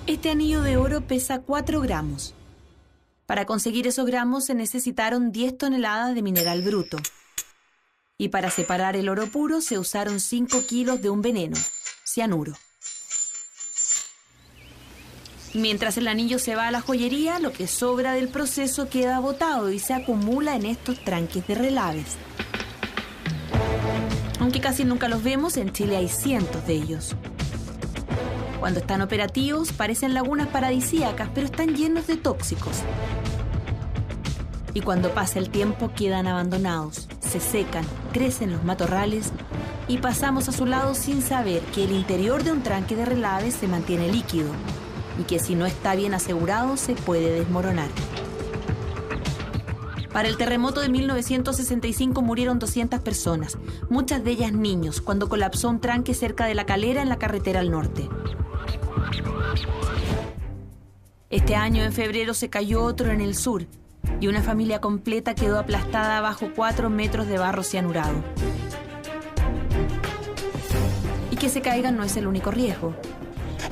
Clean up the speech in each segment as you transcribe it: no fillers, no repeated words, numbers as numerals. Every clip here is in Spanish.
Este anillo de oro pesa 4 gramos. Para conseguir esos gramos se necesitaron 10 toneladas de mineral bruto. Y para separar el oro puro se usaron 5 kilos de un veneno, cianuro. Mientras el anillo se va a la joyería, lo que sobra del proceso queda botado y se acumula en estos tranques de relaves. Aunque casi nunca los vemos, en Chile hay cientos de ellos. Cuando están operativos, parecen lagunas paradisíacas, pero están llenos de tóxicos. Y cuando pasa el tiempo, quedan abandonados, se secan, crecen los matorrales y pasamos a su lado sin saber que el interior de un tranque de relaves se mantiene líquido y que si no está bien asegurado se puede desmoronar. Para el terremoto de 1965 murieron 200 personas, muchas de ellas niños, cuando colapsó un tranque cerca de La Calera en la carretera al norte. Este año, en febrero, se cayó otro en el sur y una familia completa quedó aplastada bajo 4 metros de barro cianurado. Y que se caigan no es el único riesgo.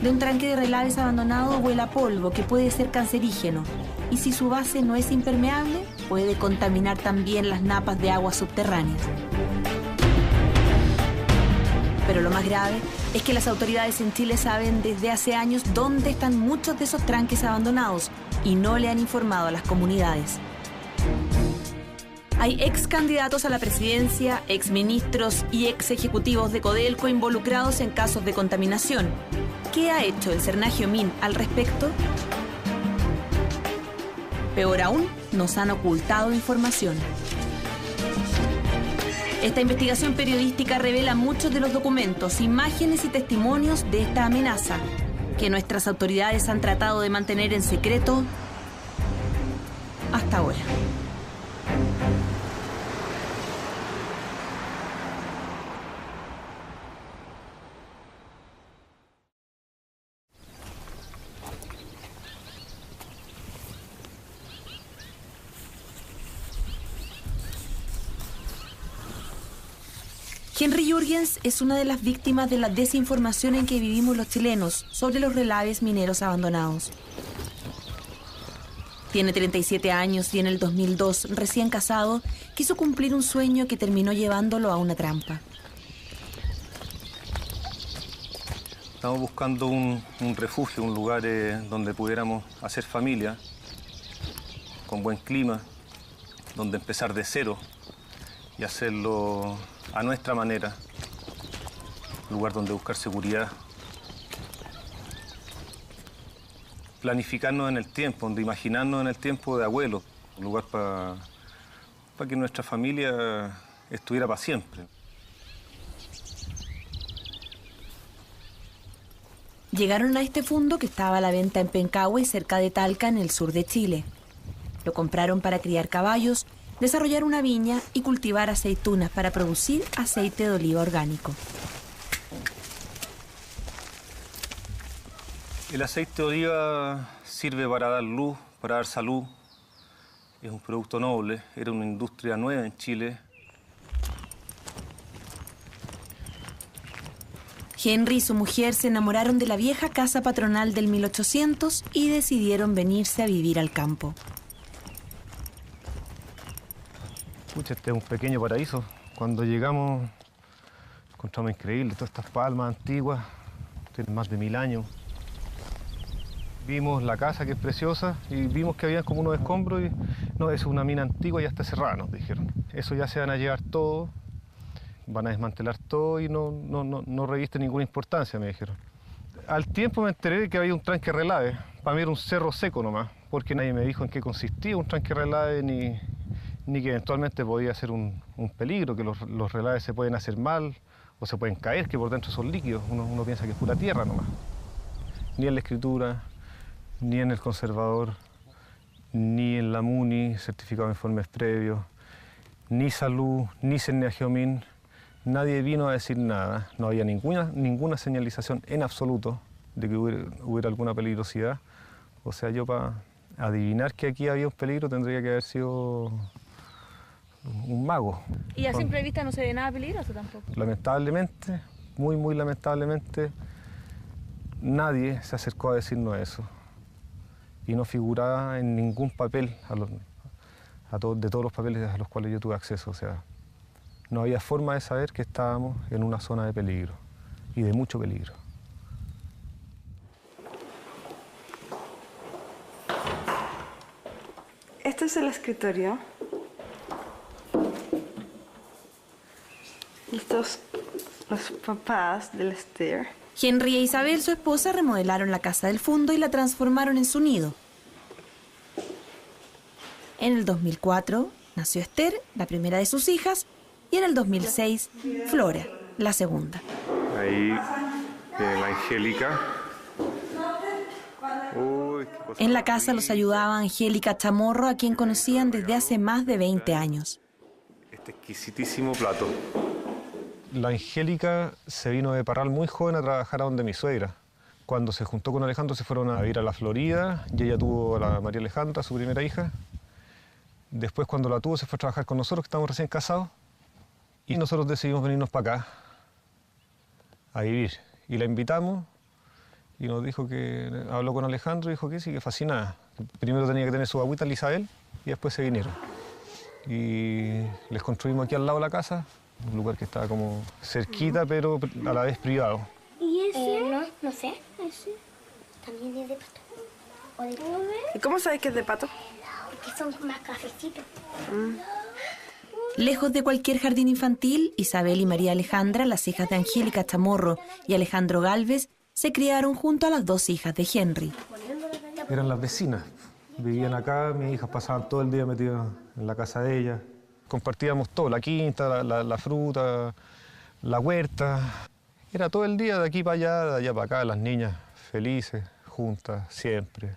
De un tranque de relaves abandonado vuela polvo que puede ser cancerígeno y si su base no es impermeable, puede contaminar también las napas de aguas subterráneas. Pero lo más grave es que las autoridades en Chile saben desde hace años dónde están muchos de esos tranques abandonados y no le han informado a las comunidades. Hay ex candidatos a la presidencia, ex ministros y ex ejecutivos de Codelco involucrados en casos de contaminación. ¿Qué ha hecho el Cernagiomín al respecto? Peor aún, nos han ocultado información. Esta investigación periodística revela muchos de los documentos, imágenes y testimonios de esta amenaza, que nuestras autoridades han tratado de mantener en secreto hasta ahora. Henry Jürgens es una de las víctimas de la desinformación en que vivimos los chilenos sobre los relaves mineros abandonados. Tiene 37 años y en el 2002, recién casado, quiso cumplir un sueño que terminó llevándolo a una trampa. Estamos buscando un refugio, un lugar donde pudiéramos hacer familia, con buen clima, donde empezar de cero y hacerlo a nuestra manera, un lugar donde buscar seguridad, planificarnos en el tiempo, donde imaginarnos en el tiempo de abuelo, un lugar para que nuestra familia estuviera para siempre. Llegaron a este fundo que estaba a la venta en Pencahue, cerca de Talca, en el sur de Chile. Lo compraron para criar caballos, desarrollar una viña y cultivar aceitunas para producir aceite de oliva orgánico. El aceite de oliva sirve para dar luz, para dar salud. Es un producto noble, era una industria nueva en Chile. Henry y su mujer se enamoraron de la vieja casa patronal del 1800 y decidieron venirse a vivir al campo. Pucha, este es un pequeño paraíso. Cuando llegamos, encontramos increíble todas estas palmas antiguas, tienen más de 1000 años. Vimos la casa, que es preciosa, y vimos que había como unos escombros y no, es una mina antigua y ya está cerrada, nos dijeron. Eso ya se van a llevar todo, van a desmantelar todo y no reviste ninguna importancia, me dijeron. Al tiempo me enteré de que había un tranque relave. Para mí era un cerro seco nomás, porque nadie me dijo en qué consistía un tranque relave ni que eventualmente podía ser un peligro, que los relaves se pueden hacer mal o se pueden caer, que por dentro son líquidos. Uno piensa que es pura tierra nomás. Ni en la escritura, ni en el conservador, ni en la MUNI, certificado de informes previos, ni Salud, ni Cernagiomín. Nadie vino a decir nada. No había ninguna señalización en absoluto de que hubiera alguna peligrosidad. O sea, yo para adivinar que aquí había un peligro tendría que haber sido un mago. ¿Y a simple vista no se ve nada peligroso tampoco? Lamentablemente, muy lamentablemente, Nadie se acercó a decirnos eso. Y no figuraba en ningún papel de todos los papeles a los cuales yo tuve acceso. O sea, no había forma de saber que estábamos en una zona de peligro, y de mucho peligro. Este es el escritorio. Estos los papás del Esther. Henry e Isabel, su esposa, remodelaron la casa del fondo y la transformaron en su nido. En el 2004 nació Esther, la primera de sus hijas, y en el 2006 Flora, la segunda. Ahí la Angélica. Uy, En la casa los ayudaba Angélica Chamorro, a quien conocían desde hace más de 20 años. Este exquisitísimo plato. La Angélica se vino de Parral muy joven a trabajar a donde mi suegra. Cuando se juntó con Alejandro se fueron a ir a la Florida y ella tuvo a la María Alejandra, su primera hija. Después, cuando la tuvo, se fue a trabajar con nosotros, que estábamos recién casados, y nosotros decidimos venirnos para acá a vivir. Y la invitamos y nos dijo que habló con Alejandro y dijo que sí, que fascinada. Primero tenía que tener su agüita, Isabel, y después se vinieron. Y les construimos aquí al lado de la casa, un lugar que estaba como cerquita, pero a la vez privado. ¿Y ese? No sé, ese también es de pato. ¿O de pato? ¿Y cómo sabes que es de pato? Porque son más cafecitos. Lejos de cualquier jardín infantil, Isabel y María Alejandra, las hijas de Angélica Chamorro y Alejandro Galvez, se criaron junto a las dos hijas de Henry. Eran las vecinas. Vivían acá, mis hijas pasaban todo el día metidas en la casa de ellas. Compartíamos todo, la quinta, la fruta, la huerta. Era todo el día de aquí para allá, de allá para acá, las niñas felices, juntas, siempre.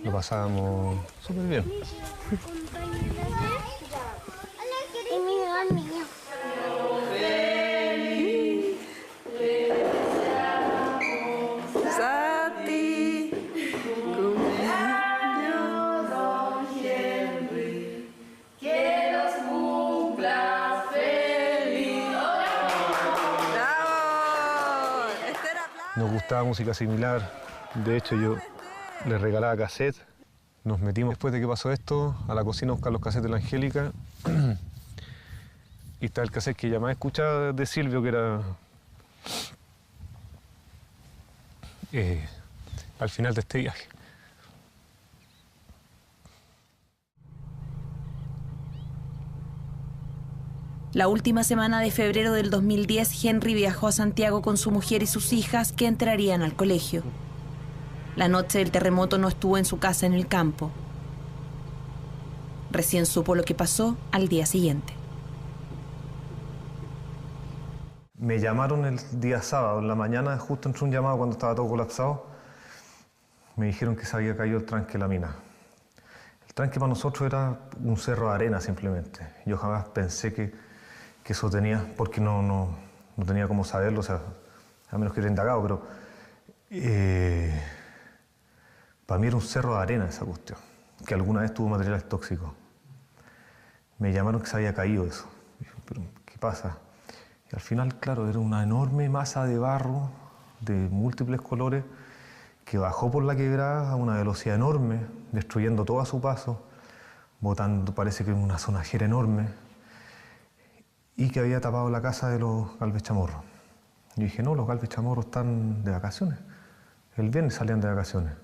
Lo pasábamos súper bien. Y mi niño. Sati, cumpleaños, don Henry, que los cumplas feliz. ¡Bravo! Esther, aplausos. Nos gustaba música similar. De hecho, yo les regalaba cassettes. Nos metimos después de que pasó esto a la cocina a buscar los cassettes de la Angélica. Y está el cassette que ya más escuchaba de Silvio, que era al final de este viaje. La última semana de febrero del 2010, Henry viajó a Santiago con su mujer y sus hijas, que entrarían al colegio. La noche del terremoto no estuvo en su casa en el campo. Recién supo lo que pasó al día siguiente. Me llamaron el día sábado, en la mañana, justo entró un llamado cuando estaba todo colapsado. Me dijeron que se había caído el tranque de la mina. El tranque para nosotros era un cerro de arena simplemente. Yo jamás pensé que eso tenía, porque no tenía cómo saberlo, o sea, a menos que hubiera indagado, pero para mí era un cerro de arena esa cuestión, que alguna vez tuvo materiales tóxicos. Me llamaron que se había caído eso. Dije, pero ¿qué pasa? Y al final, claro, era una enorme masa de barro de múltiples colores que bajó por la quebrada a una velocidad enorme, destruyendo todo a su paso, botando, parece que una zonajera enorme, y que había tapado la casa de los Galvez Chamorro. Yo dije, no, los Galvez Chamorro están de vacaciones. El viernes salían de vacaciones.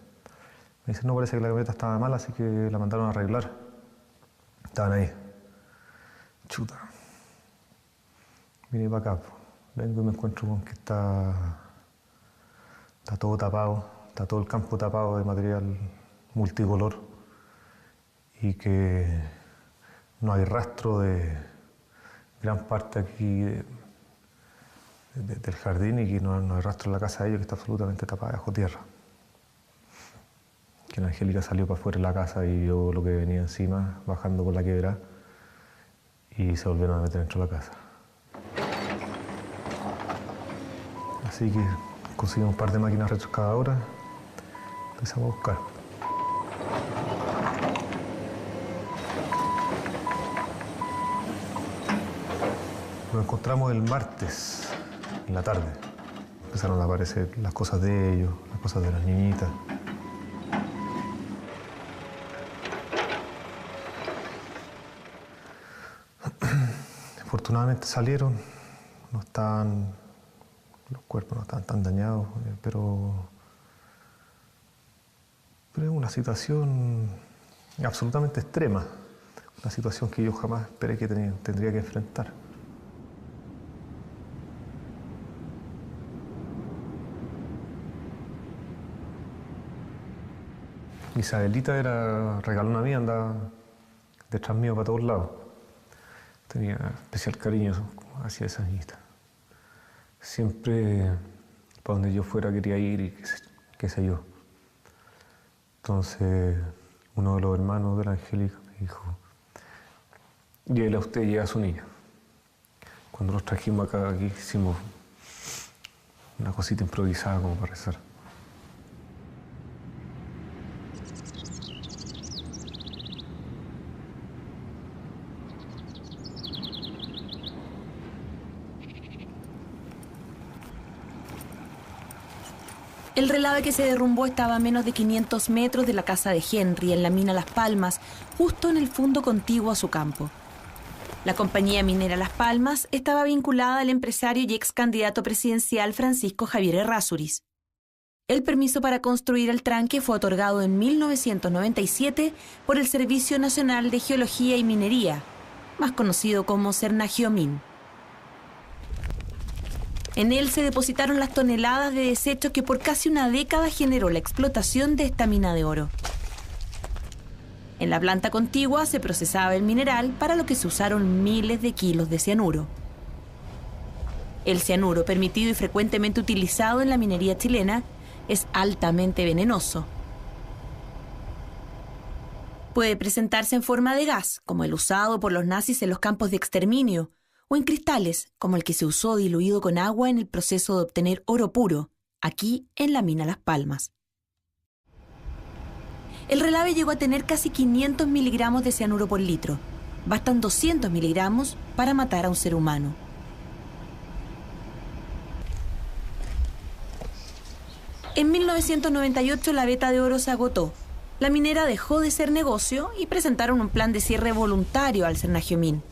Me dicen, no, parece que la camioneta estaba mala, así que la mandaron a arreglar. Estaban ahí. Chuta. Vine para acá, vengo y me encuentro con que está todo tapado, está todo el campo tapado de material multicolor y que no hay rastro de gran parte aquí del jardín y que no hay rastro en la casa de ellos, que está absolutamente tapada bajo tierra. Que la Angélica salió para afuera de la casa y vio lo que venía encima, bajando por la quebrada, y se volvieron a meter dentro de la casa. Así que conseguimos un par de máquinas retroexcavadoras, empezamos a buscar. Nos encontramos el martes en la tarde. empezaron a aparecer las cosas de ellos, las cosas de las niñitas. Afortunadamente salieron, no estaban, los cuerpos no estaban tan dañados, pero es una situación absolutamente extrema, una situación que yo jamás esperé que tendría que enfrentar. Isabelita era regalona mía, andaba detrás mío para todos lados. Tenía especial cariño hacia esa niñita. Siempre, para donde yo fuera, quería ir y qué sé yo. Entonces, uno de los hermanos de la Angélica me dijo, llévele a usted y lleve a su niña. Cuando los trajimos acá, aquí hicimos una cosita improvisada como para rezar. El relave que se derrumbó estaba a menos de 500 metros de la casa de Henry, en la mina Las Palmas, justo en el fondo contiguo a su campo. La compañía minera Las Palmas estaba vinculada al empresario y ex candidato presidencial Francisco Javier Errázuriz. El permiso para construir el tranque fue otorgado en 1997 por el Servicio Nacional de Geología y Minería, más conocido como Sernagiomin. En él se depositaron las toneladas de desechos que por casi una década generó la explotación de esta mina de oro. En la planta contigua se procesaba el mineral, para lo que se usaron miles de kilos de cianuro. El cianuro, permitido y frecuentemente utilizado en la minería chilena, es altamente venenoso. Puede presentarse en forma de gas, como el usado por los nazis en los campos de exterminio, o en cristales, como el que se usó diluido con agua en el proceso de obtener oro puro, aquí en la mina Las Palmas. El relave llegó a tener casi 500 miligramos de cianuro por litro. Bastan 200 miligramos para matar a un ser humano. En 1998 la veta de oro se agotó. La minera dejó de ser negocio y presentaron un plan de cierre voluntario al Sernagiomin.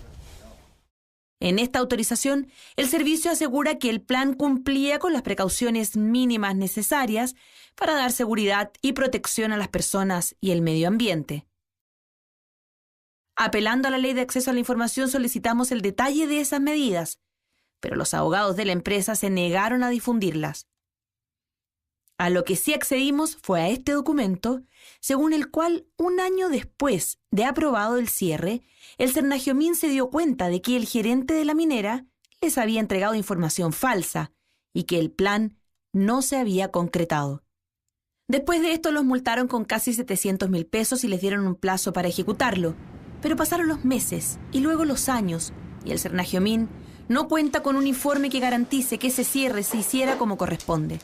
En esta autorización, el servicio asegura que el plan cumplía con las precauciones mínimas necesarias para dar seguridad y protección a las personas y el medio ambiente. Apelando a la Ley de Acceso a la Información, solicitamos el detalle de esas medidas, pero los abogados de la empresa se negaron a difundirlas. A lo que sí accedimos fue a este documento, según el cual, un año después de aprobado el cierre, el Sernagiomin se dio cuenta de que el gerente de la minera les había entregado información falsa y que el plan no se había concretado. Después de esto los multaron con casi 700.000 pesos y les dieron un plazo para ejecutarlo. Pero pasaron los meses y luego los años, y el Sernagiomin no cuenta con un informe que garantice que ese cierre se hiciera como corresponde.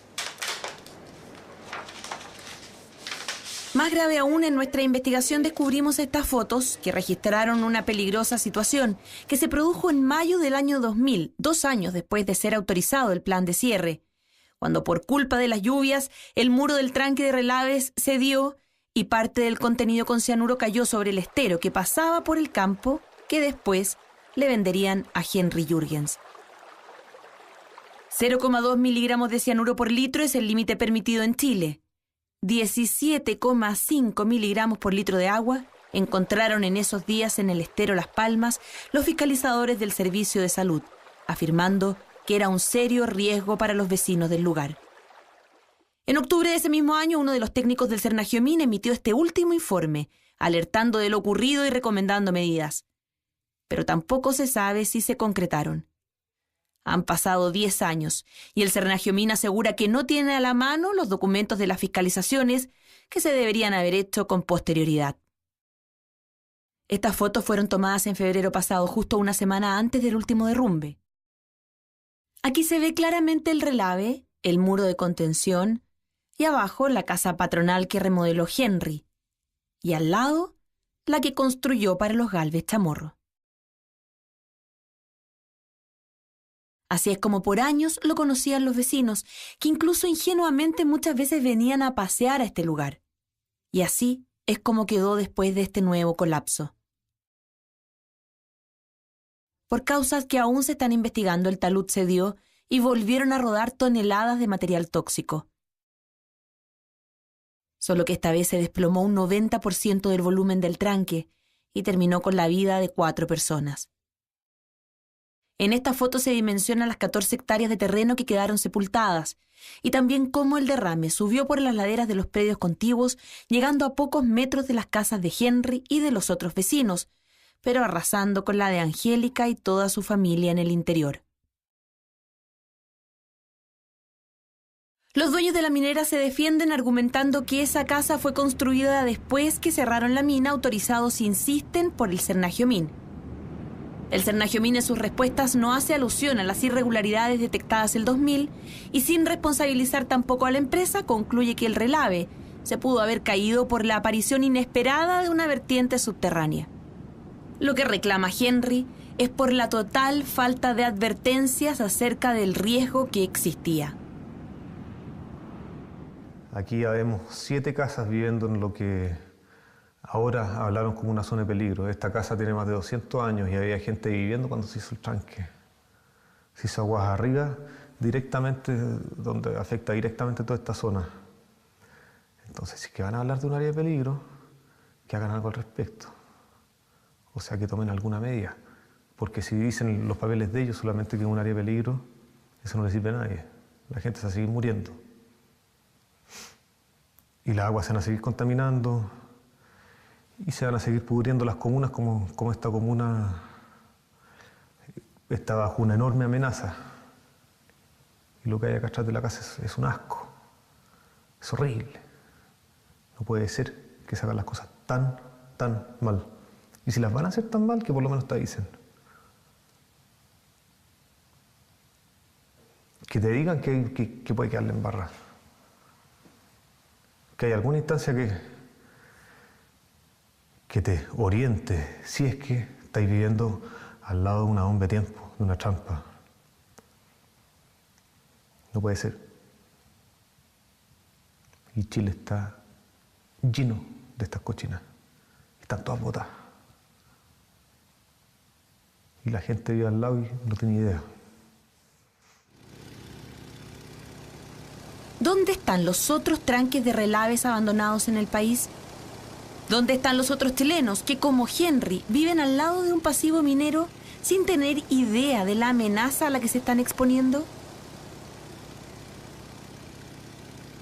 Más grave aún, en nuestra investigación descubrimos estas fotos que registraron una peligrosa situación que se produjo en mayo del año 2000, 2 años después de ser autorizado el plan de cierre, cuando por culpa de las lluvias el muro del tranque de relaves cedió y parte del contenido con cianuro cayó sobre el estero que pasaba por el campo que después le venderían a Henry Jürgens. 0,2 miligramos de cianuro por litro es el límite permitido en Chile. 17,5 miligramos por litro de agua encontraron en esos días en el estero Las Palmas los fiscalizadores del Servicio de Salud, afirmando que era un serio riesgo para los vecinos del lugar. En octubre de ese mismo año, uno de los técnicos del Sernagiomin emitió este último informe, alertando de lo ocurrido y recomendando medidas. Pero tampoco se sabe si se concretaron. Han pasado 10 años y el Sernagiomin asegura que no tiene a la mano los documentos de las fiscalizaciones que se deberían haber hecho con posterioridad. Estas fotos fueron tomadas en febrero pasado, justo una semana antes del último derrumbe. Aquí se ve claramente el relave, el muro de contención y abajo la casa patronal que remodeló Henry y al lado la que construyó para los Gálvez Chamorro. Así es como por años lo conocían los vecinos, que incluso ingenuamente muchas veces venían a pasear a este lugar. Y así es como quedó después de este nuevo colapso. Por causas que aún se están investigando, el talud cedió y volvieron a rodar toneladas de material tóxico. Solo que esta vez se desplomó un 90% del volumen del tranque y terminó con la vida de 4 personas. En esta foto se dimensionan las 14 hectáreas de terreno que quedaron sepultadas y también cómo el derrame subió por las laderas de los predios contiguos, llegando a pocos metros de las casas de Henry y de los otros vecinos, pero arrasando con la de Angélica y toda su familia en el interior. Los dueños de la minera se defienden argumentando que esa casa fue construida después que cerraron la mina, autorizados, insisten, por el Cernagiomín. El Cernagiomín en sus respuestas no hace alusión a las irregularidades detectadas el 2000 y sin responsabilizar tampoco a la empresa concluye que el relave se pudo haber caído por la aparición inesperada de una vertiente subterránea. Lo que reclama Henry es por la total falta de advertencias acerca del riesgo que existía. Aquí ya vemos 7 casas viviendo en lo que ahora hablaron como una zona de peligro. Esta casa tiene más de 200 años y había gente viviendo cuando se hizo el tranque. Se hizo aguas arriba, directamente, donde afecta directamente toda esta zona. Entonces, si es que van a hablar de un área de peligro, que hagan algo al respecto. O sea, que tomen alguna medida. Porque si dicen los papeles de ellos solamente que es un área de peligro, eso no le sirve a nadie. La gente se va a seguir muriendo. Y las aguas se van a seguir contaminando y se van a seguir pudriendo las comunas como esta comuna está bajo una enorme amenaza. Y lo que hay acá atrás de la casa es un asco. Es horrible. No puede ser que se hagan las cosas tan mal. Y si las van a hacer tan mal, que por lo menos te dicen. Que te digan que puede quedarle en barra. Que hay alguna instancia que te oriente, si es que estáis viviendo al lado de una bomba de tiempo, de una trampa. No puede ser. Y Chile está lleno de estas cochinas. Están todas botadas. Y la gente vive al lado y no tiene idea. ¿Dónde están los otros tranques de relaves abandonados en el país? ¿Dónde están los otros chilenos que, como Henry, viven al lado de un pasivo minero sin tener idea de la amenaza a la que se están exponiendo?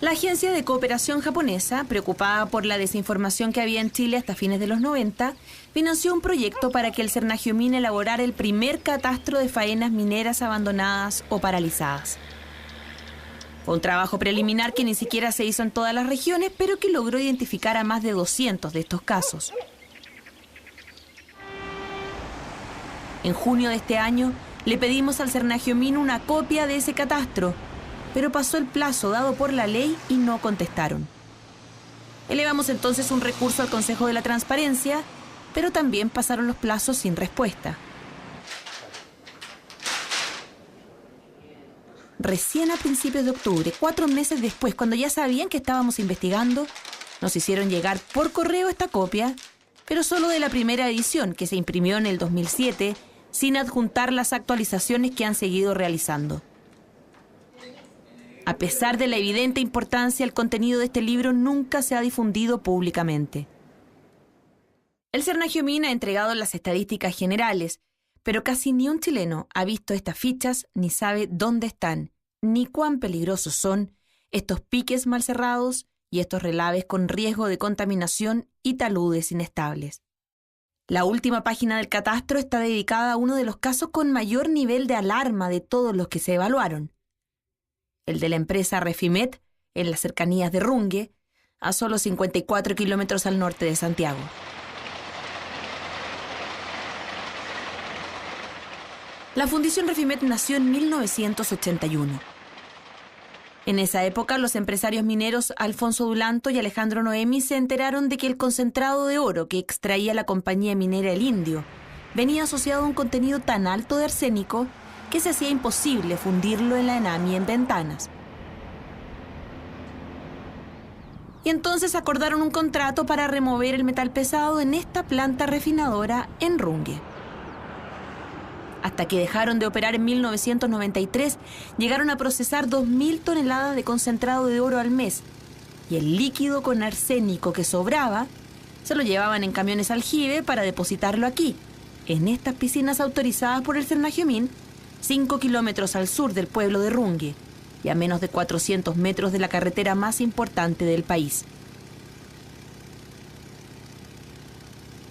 La agencia de cooperación japonesa, preocupada por la desinformación que había en Chile hasta fines de los 90, financió un proyecto para que el Cernagiomín elaborara el primer catastro de faenas mineras abandonadas o paralizadas. Fue un trabajo preliminar que ni siquiera se hizo en todas las regiones, pero que logró identificar a más de 200 de estos casos. En junio de este año, le pedimos al Cernagiomín una copia de ese catastro, pero pasó el plazo dado por la ley y no contestaron. Elevamos entonces un recurso al Consejo de la Transparencia, pero también pasaron los plazos sin respuesta. Recién a principios de octubre, 4 meses después, cuando ya sabían que estábamos investigando, nos hicieron llegar por correo esta copia, pero solo de la primera edición, que se imprimió en el 2007, sin adjuntar las actualizaciones que han seguido realizando. A pesar de la evidente importancia, el contenido de este libro nunca se ha difundido públicamente. El Cernagiomín ha entregado las estadísticas generales, pero casi ni un chileno ha visto estas fichas ni sabe dónde están, ni cuán peligrosos son estos piques mal cerrados y estos relaves con riesgo de contaminación y taludes inestables. La última página del catastro está dedicada a uno de los casos con mayor nivel de alarma de todos los que se evaluaron. El de la empresa Refimet, en las cercanías de Rungue, a solo 54 kilómetros al norte de Santiago. La Fundición Refimet nació en 1981. En esa época, los empresarios mineros Alfonso Dulanto y Alejandro Noemi se enteraron de que el concentrado de oro que extraía la compañía minera El Indio venía asociado a un contenido tan alto de arsénico que se hacía imposible fundirlo en la ENAM y en ventanas. Y entonces acordaron un contrato para remover el metal pesado en esta planta refinadora en Runge. Hasta que dejaron de operar en 1993, llegaron a procesar 2.000 toneladas de concentrado de oro al mes, y el líquido con arsénico que sobraba se lo llevaban en camiones aljibe para depositarlo aquí, en estas piscinas autorizadas por el Cernagiomín, 5 kilómetros al sur del pueblo de Runge y a menos de 400 metros de la carretera más importante del país.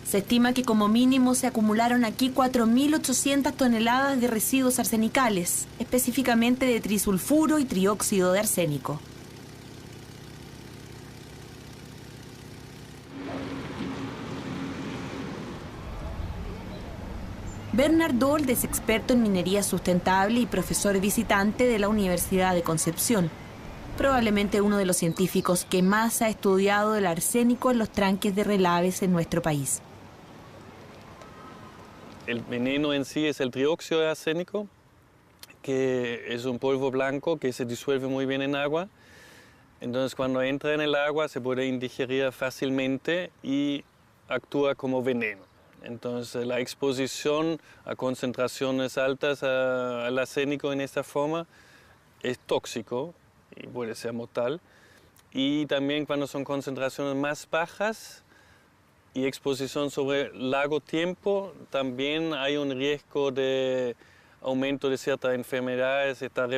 Se estima que como mínimo se acumularon aquí 4.800 toneladas de residuos arsenicales, específicamente de trisulfuro y trióxido de arsénico. Bernard Dold es experto en minería sustentable y profesor visitante de la Universidad de Concepción. Probablemente uno de los científicos que más ha estudiado el arsénico en los tranques de relaves en nuestro país. El veneno en sí es el trióxido de arsénico, que es un polvo blanco que se disuelve muy bien en agua. Entonces, cuando entra en el agua se puede indigerir fácilmente y actúa como veneno. Entonces, la exposición a concentraciones altas al arsénico en esta forma es tóxico y puede ser mortal. Y también cuando son concentraciones más bajas y exposición sobre largo tiempo, también hay un riesgo de aumento de ciertas enfermedades. Está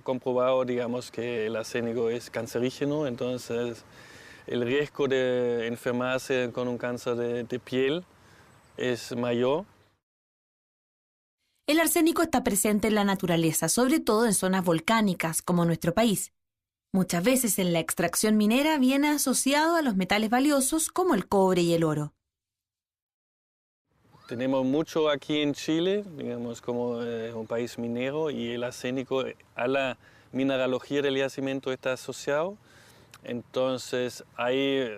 comprobado, digamos, que el arsénico es cancerígeno, entonces el riesgo de enfermarse con un cáncer de piel es mayor. El arsénico está presente en la naturaleza, sobre todo en zonas volcánicas, como nuestro país. Muchas veces en la extracción minera viene asociado a los metales valiosos como el cobre y el oro. Tenemos mucho aquí en Chile, digamos, como un país minero, y el arsénico a la mineralogía del yacimiento está asociado. Entonces hay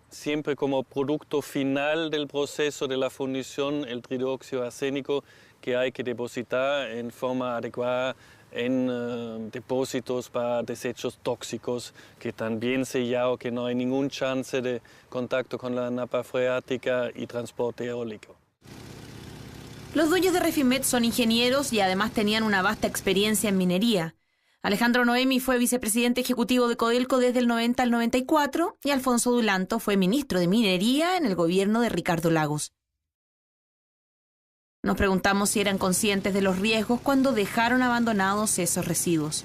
siempre como producto final del proceso de la fundición el trióxido arsénico que hay que depositar en forma adecuada en depósitos para desechos tóxicos que están bien sellados, que no hay ningún chance de contacto con la napa freática y transporte eólico. Los dueños de Refimet son ingenieros y además tenían una vasta experiencia en minería. Alejandro Noemi fue vicepresidente ejecutivo de Codelco desde el 90 al 94 y Alfonso Dulanto fue ministro de Minería en el gobierno de Ricardo Lagos. Nos preguntamos si eran conscientes de los riesgos cuando dejaron abandonados esos residuos.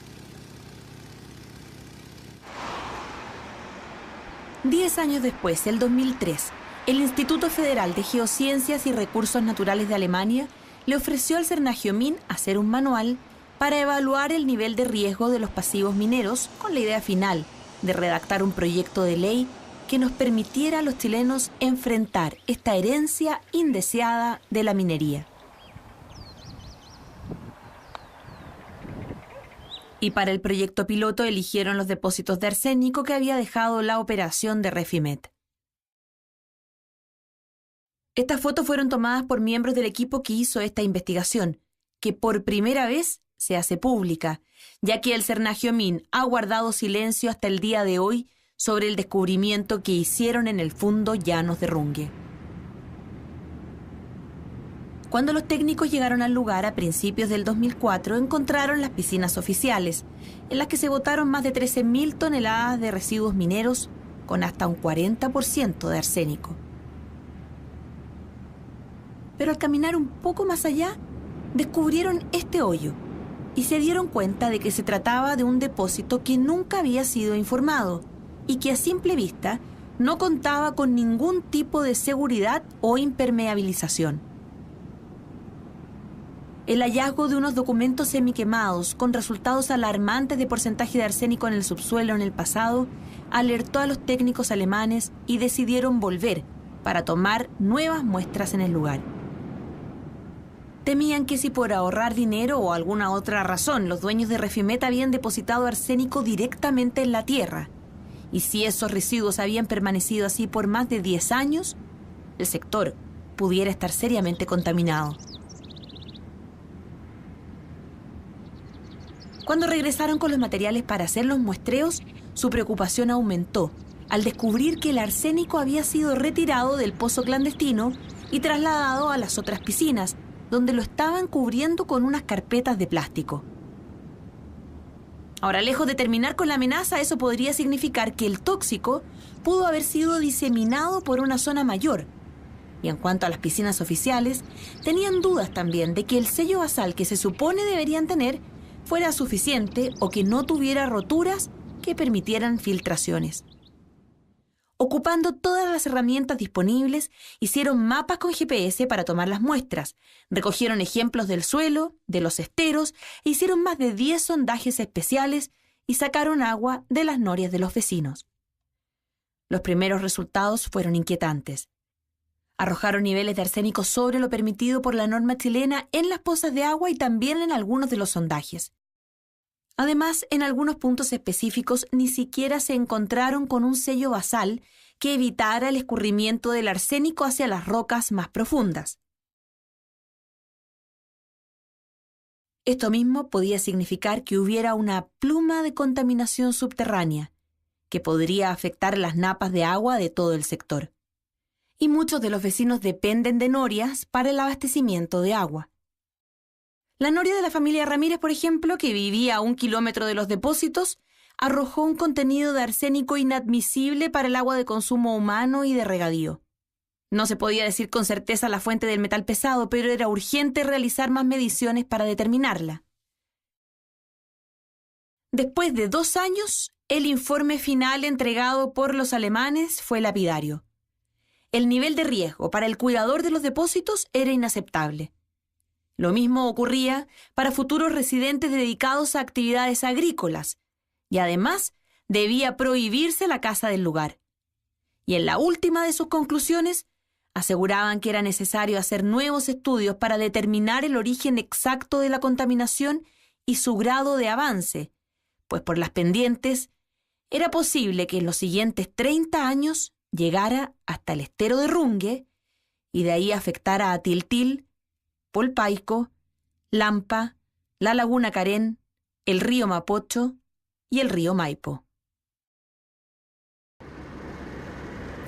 10 años después, el 2003, el Instituto Federal de Geociencias y Recursos Naturales de Alemania le ofreció al Cernagiomín hacer un manual para evaluar el nivel de riesgo de los pasivos mineros, con la idea final de redactar un proyecto de ley que nos permitiera a los chilenos enfrentar esta herencia indeseada de la minería. Y para el proyecto piloto eligieron los depósitos de arsénico que había dejado la operación de Refimet. Estas fotos fueron tomadas por miembros del equipo que hizo esta investigación, que por primera vez se hace pública, ya que el Cernagiomín ha guardado silencio hasta el día de hoy sobre el descubrimiento que hicieron en el Fundo Llanos de Runge. Cuando los técnicos llegaron al lugar a principios del 2004, encontraron las piscinas oficiales, en las que se botaron más de 13.000 toneladas de residuos mineros con hasta un 40% de arsénico. Pero al caminar un poco más allá, descubrieron este hoyo y se dieron cuenta de que se trataba de un depósito que nunca había sido informado y que a simple vista no contaba con ningún tipo de seguridad o impermeabilización. El hallazgo de unos documentos semiquemados con resultados alarmantes de porcentaje de arsénico en el subsuelo en el pasado alertó a los técnicos alemanes y decidieron volver para tomar nuevas muestras en el lugar. Temían que si por ahorrar dinero o alguna otra razón los dueños de Refimet habían depositado arsénico directamente en la tierra, y si esos residuos habían permanecido así por más de 10 años, el sector pudiera estar seriamente contaminado. Cuando regresaron con los materiales para hacer los muestreos, su preocupación aumentó al descubrir que el arsénico había sido retirado del pozo clandestino y trasladado a las otras piscinas, donde lo estaban cubriendo con unas carpetas de plástico. Ahora, lejos de terminar con la amenaza, eso podría significar que el tóxico pudo haber sido diseminado por una zona mayor. Y en cuanto a las piscinas oficiales, tenían dudas también de que el sello basal que se supone deberían tener fuera suficiente o que no tuviera roturas que permitieran filtraciones. Ocupando todas las herramientas disponibles, hicieron mapas con GPS para tomar las muestras, recogieron ejemplos del suelo, de los esteros, e hicieron más de 10 sondajes especiales y sacaron agua de las norias de los vecinos. Los primeros resultados fueron inquietantes. Arrojaron niveles de arsénico sobre lo permitido por la norma chilena en las pozas de agua y también en algunos de los sondajes. Además, en algunos puntos específicos ni siquiera se encontraron con un sello basal que evitara el escurrimiento del arsénico hacia las rocas más profundas. Esto mismo podía significar que hubiera una pluma de contaminación subterránea, que podría afectar las napas de agua de todo el sector. Y muchos de los vecinos dependen de norias para el abastecimiento de agua. La noria de la familia Ramírez, por ejemplo, que vivía a 1 kilómetro de los depósitos, arrojó un contenido de arsénico inadmisible para el agua de consumo humano y de regadío. No se podía decir con certeza la fuente del metal pesado, pero era urgente realizar más mediciones para determinarla. Después de 2 años, el informe final entregado por los alemanes fue lapidario. El nivel de riesgo para el cuidador de los depósitos era inaceptable. Lo mismo ocurría para futuros residentes dedicados a actividades agrícolas, y además debía prohibirse la caza del lugar. Y en la última de sus conclusiones, aseguraban que era necesario hacer nuevos estudios para determinar el origen exacto de la contaminación y su grado de avance, pues por las pendientes era posible que en los siguientes 30 años llegara hasta el estero de Rungue y de ahí afectara a Tiltil, Polpaico, Lampa, la Laguna Carén, el río Mapocho y el río Maipo.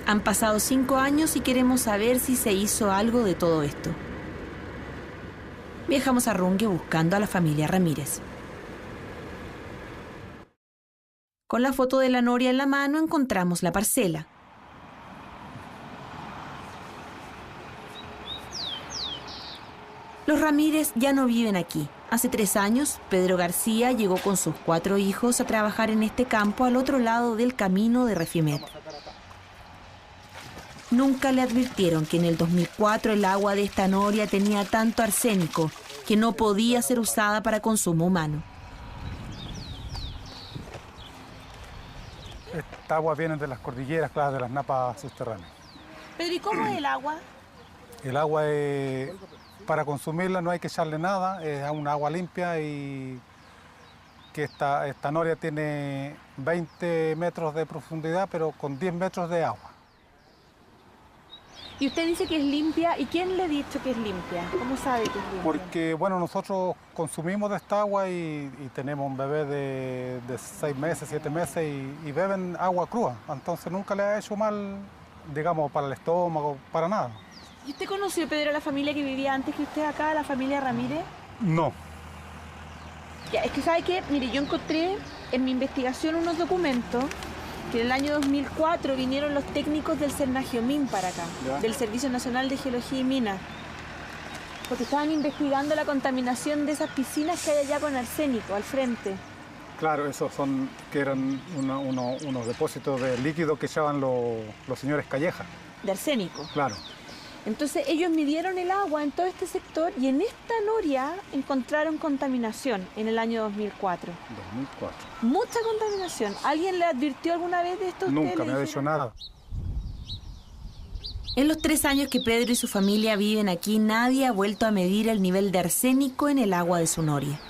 Han pasado 5 años y queremos saber si se hizo algo de todo esto. Viajamos a Rungue buscando a la familia Ramírez. Con la foto de la noria en la mano encontramos la parcela. Los Ramírez ya no viven aquí. Hace 3 años, Pedro García llegó con sus 4 hijos a trabajar en este campo al otro lado del camino de Refimet. Nunca le advirtieron que en el 2004 el agua de esta noria tenía tanto arsénico que no podía ser usada para consumo humano. Esta agua viene de las cordilleras, claro, de las napas subterráneas. Pedro, ¿y cómo es el agua? El agua es... Para consumirla no hay que echarle nada, es un agua limpia y que esta noria tiene 20 metros de profundidad, pero con 10 metros de agua. Y usted dice que es limpia, ¿y quién le ha dicho que es limpia? ¿Cómo sabe que es limpia? Porque, bueno, nosotros consumimos de esta agua y tenemos un bebé de 6 meses, 7 meses y beben agua cruda, entonces nunca le ha hecho mal, digamos, para el estómago, para nada. ¿Y usted conoció, Pedro, a la familia que vivía antes que usted acá, la familia Ramírez? No. Ya, es que ¿sabe qué? Mire, yo encontré en mi investigación unos documentos que en el año 2004 vinieron los técnicos del Cernagiomín para acá, ¿Ya? Del Servicio Nacional de Geología y Minas, porque estaban investigando la contaminación de esas piscinas que hay allá con arsénico al frente. Claro, esos son que eran unos depósitos de líquido que echaban los señores Calleja. De arsénico. Claro. Entonces ellos midieron el agua en todo este sector y en esta noria encontraron contaminación en el año 2004. 2004. Mucha contaminación. ¿Alguien le advirtió alguna vez de esto? Nunca me ha dicho nada. En los 3 años que Pedro y su familia viven aquí, nadie ha vuelto a medir el nivel de arsénico en el agua de su noria.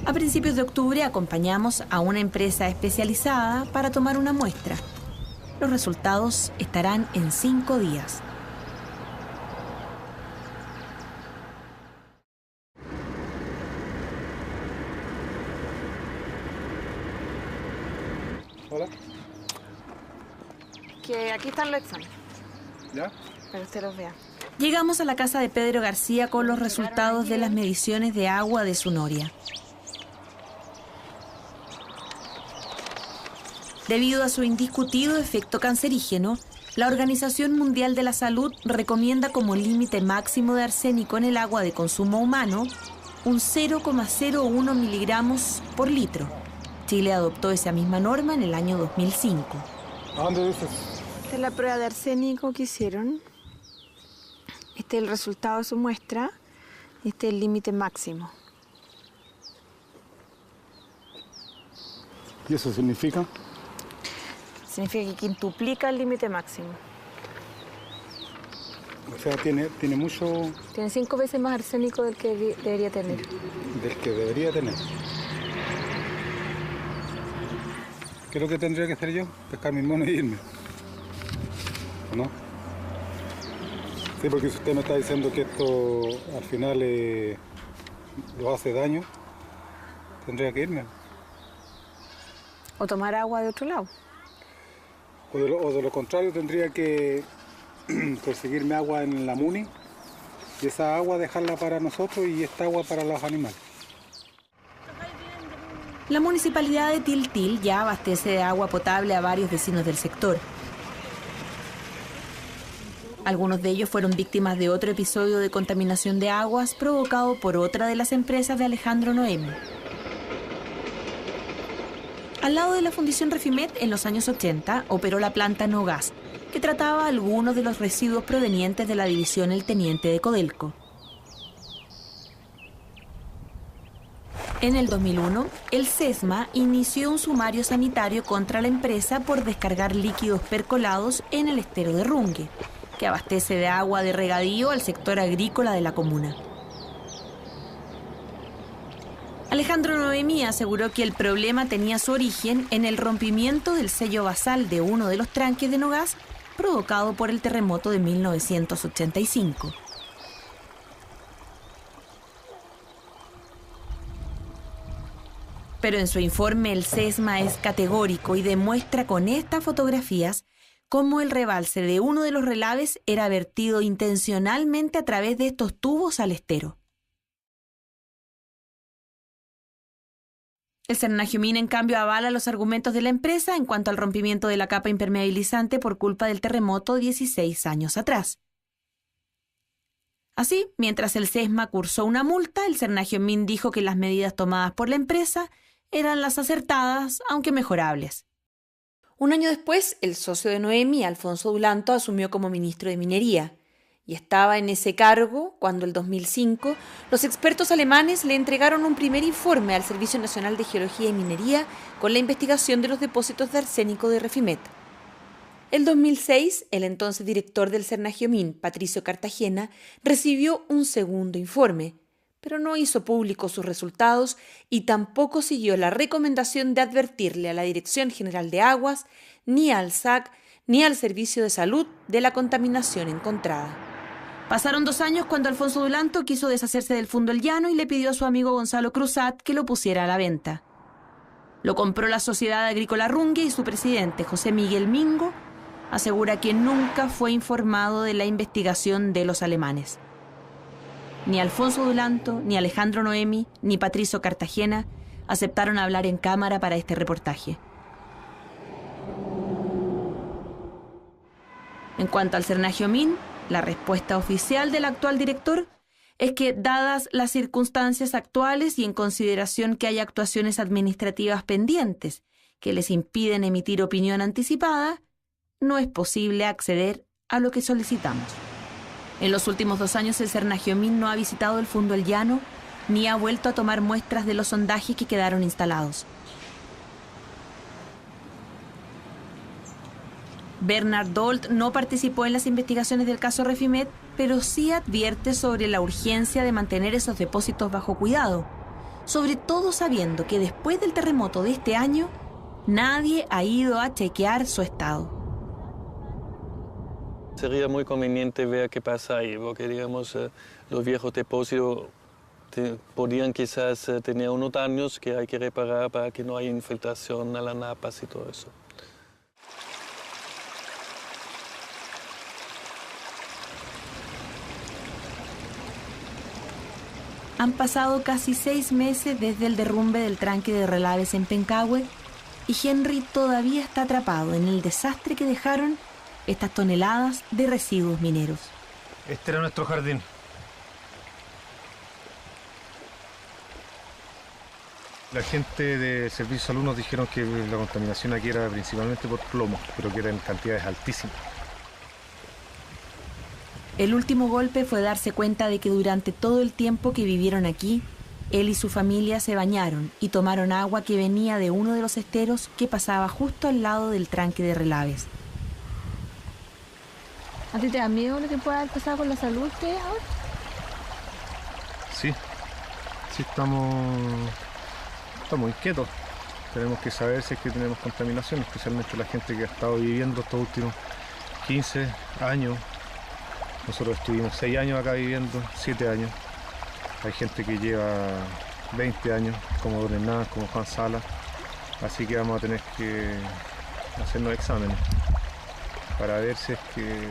A principios de octubre acompañamos a una empresa especializada para tomar una muestra. Los resultados estarán en 5 días. Hola. Que aquí están los exámenes, ¿Ya? para que usted los vea. Llegamos a la casa de Pedro García con los resultados de las mediciones de agua de su noria. Debido a su indiscutido efecto cancerígeno, la Organización Mundial de la Salud recomienda como límite máximo de arsénico en el agua de consumo humano un 0,01 miligramos por litro. Chile adoptó esa misma norma en el año 2005. ¿A dónde dices? Esta es la prueba de arsénico que hicieron. Este es el resultado de su muestra. Este es el límite máximo. ¿Y eso significa? Significa que quintuplica el límite máximo. O sea, tiene mucho Tiene 5 veces más arsénico del que debería tener. del que debería tener. ¿Qué es lo que tendría que hacer yo? Pescar mis monos y irme. ¿O no? Sí, porque si usted me está diciendo que esto al final lo hace daño, tendría que irme. O tomar agua de otro lado. O de lo contrario, tendría que conseguirme agua en la Muni y esa agua dejarla para nosotros y esta agua para los animales. La municipalidad de Tiltil ya abastece de agua potable a varios vecinos del sector. Algunos de ellos fueron víctimas de otro episodio de contaminación de aguas provocado por otra de las empresas de Alejandro Noemi. Al lado de la Fundición Refimet, en los años 80, operó la planta Nogas, que trataba algunos de los residuos provenientes de la división El Teniente de Codelco. En el 2001, el SESMA inició un sumario sanitario contra la empresa por descargar líquidos percolados en el estero de Rungue, que abastece de agua de regadío al sector agrícola de la comuna. Alejandro Noemi aseguró que el problema tenía su origen en el rompimiento del sello basal de uno de los tranques de Nogas provocado por el terremoto de 1985. Pero en su informe el SESMA es categórico y demuestra con estas fotografías cómo el rebalse de uno de los relaves era vertido intencionalmente a través de estos tubos al estero. El Cernagiomín, en cambio, avala los argumentos de la empresa en cuanto al rompimiento de la capa impermeabilizante por culpa del terremoto 16 años atrás. Así, mientras el SESMA cursó una multa, el Cernagiomín dijo que las medidas tomadas por la empresa eran las acertadas, aunque mejorables. Un año después, el socio de Noemi, Alfonso Dulanto, asumió como ministro de Minería. Y estaba en ese cargo cuando, en 2005, los expertos alemanes le entregaron un primer informe al Servicio Nacional de Geología y Minería con la investigación de los depósitos de arsénico de Refimet. En 2006, el entonces director del Cernagiomín, Patricio Cartagena, recibió un segundo informe, pero no hizo público sus resultados y tampoco siguió la recomendación de advertirle a la Dirección General de Aguas, ni al SAC, ni al Servicio de Salud de la contaminación encontrada. Pasaron 2 años cuando Alfonso Dulanto quiso deshacerse del Fundo El Llano y le pidió a su amigo Gonzalo Cruzat que lo pusiera a la venta. Lo compró la Sociedad Agrícola Rungue y su presidente, José Miguel Mingo, asegura que nunca fue informado de la investigación de los alemanes. Ni Alfonso Dulanto, ni Alejandro Noemi, ni Patricio Cartagena aceptaron hablar en cámara para este reportaje. En cuanto al Cernagiomín, la respuesta oficial del actual director es que, dadas las circunstancias actuales y en consideración que hay actuaciones administrativas pendientes que les impiden emitir opinión anticipada, no es posible acceder a lo que solicitamos. En los últimos 2 años el Cernagiomín no ha visitado el Fundo El Llano ni ha vuelto a tomar muestras de los sondajes que quedaron instalados. Bernard Dolt no participó en las investigaciones del caso Refimet, pero sí advierte sobre la urgencia de mantener esos depósitos bajo cuidado, sobre todo sabiendo que después del terremoto de este año, nadie ha ido a chequear su estado. Sería muy conveniente ver qué pasa ahí, porque digamos, los viejos depósitos podrían quizás tener unos daños que hay que reparar para que no haya infiltración a las napas y todo eso. Han pasado casi 6 meses desde el derrumbe del tranque de relaves en Pencahue y Henry todavía está atrapado en el desastre que dejaron estas toneladas de residuos mineros. Este era nuestro jardín. La gente de Servicio de Salud nos dijeron que la contaminación aquí era principalmente por plomo, pero que eran cantidades altísimas. El último golpe fue darse cuenta de que durante todo el tiempo que vivieron aquí, él y su familia se bañaron y tomaron agua que venía de uno de los esteros que pasaba justo al lado del tranque de relaves. ¿A ti te da miedo lo que pueda haber pasado con la salud de ustedes ahora? Sí, estamos inquietos. Tenemos que saber si es que tenemos contaminación, especialmente la gente que ha estado viviendo estos últimos 15 años. Nosotros estuvimos 6 años acá viviendo, 7 años. Hay gente que lleva 20 años, como Don Hernán, como Juan Sala. Así que vamos a tener que hacernos exámenes para ver si es que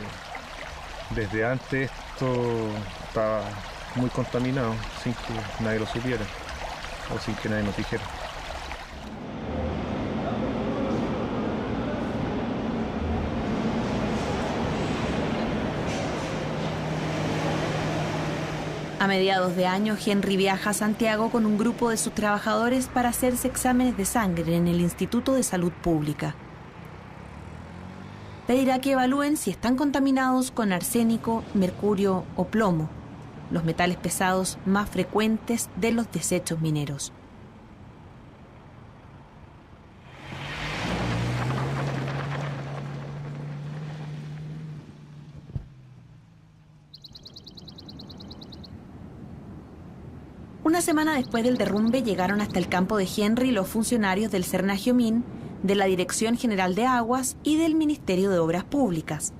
desde antes esto estaba muy contaminado, sin que nadie lo supiera o sin que nadie nos dijera. A mediados de año, Henry viaja a Santiago con un grupo de sus trabajadores para hacerse exámenes de sangre en el Instituto de Salud Pública. Pedirá que evalúen si están contaminados con arsénico, mercurio o plomo, los metales pesados más frecuentes de los desechos mineros. Una semana después del derrumbe llegaron hasta el campo de Henry los funcionarios del Cernagiomín, de la Dirección General de Aguas y del Ministerio de Obras Públicas.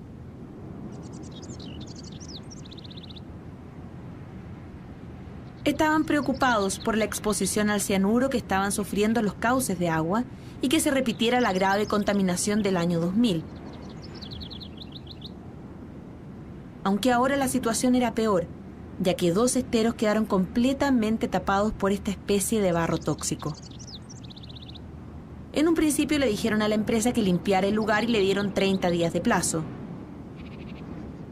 Estaban preocupados por la exposición al cianuro que estaban sufriendo los cauces de agua y que se repitiera la grave contaminación del año 2000. Aunque ahora la situación era peor, ya que 2 esteros quedaron completamente tapados por esta especie de barro tóxico. En un principio le dijeron a la empresa que limpiara el lugar y le dieron 30 días de plazo.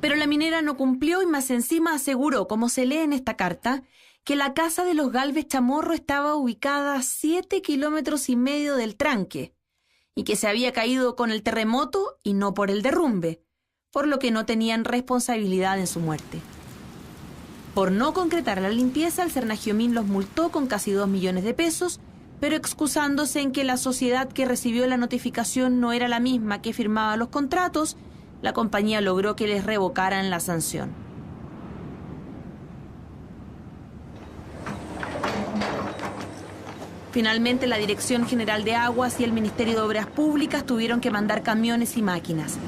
Pero la minera no cumplió y más encima aseguró, como se lee en esta carta, que la casa de los Galvez Chamorro estaba ubicada a 7,5 kilómetros del tranque y que se había caído con el terremoto y no por el derrumbe, por lo que no tenían responsabilidad en su muerte. Por no concretar la limpieza, el Cernagiomín los multó con casi 2 millones de pesos, pero excusándose en que la sociedad que recibió la notificación no era la misma que firmaba los contratos, la compañía logró que les revocaran la sanción. Finalmente, la Dirección General de Aguas y el Ministerio de Obras Públicas tuvieron que mandar camiones y máquinas.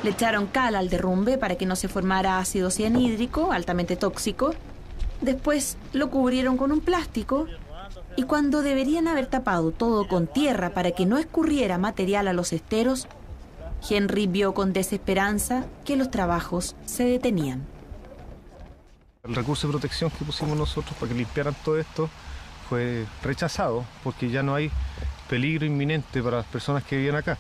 Le echaron cal al derrumbe para que no se formara ácido cianhídrico, altamente tóxico. Después lo cubrieron con un plástico y cuando deberían haber tapado todo con tierra para que no escurriera material a los esteros, Henry vio con desesperanza que los trabajos se detenían. El recurso de protección que pusimos nosotros para que limpiaran todo esto fue rechazado porque ya no hay peligro inminente para las personas que vivían acá.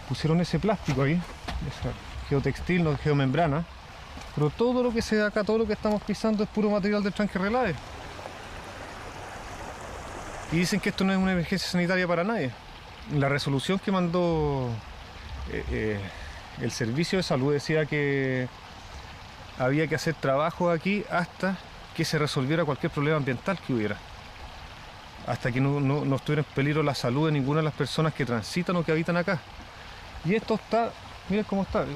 Pusieron ese plástico ahí, esa geotextil, no geomembrana, pero todo lo que se da acá, todo lo que estamos pisando es puro material del tranque Relave. Y dicen que esto no es una emergencia sanitaria para nadie. La resolución que mandó el Servicio de Salud decía que había que hacer trabajo aquí hasta que se resolviera cualquier problema ambiental que hubiera. Hasta que no estuviera en peligro la salud de ninguna de las personas que transitan o que habitan acá. Y esto está Miren cómo está.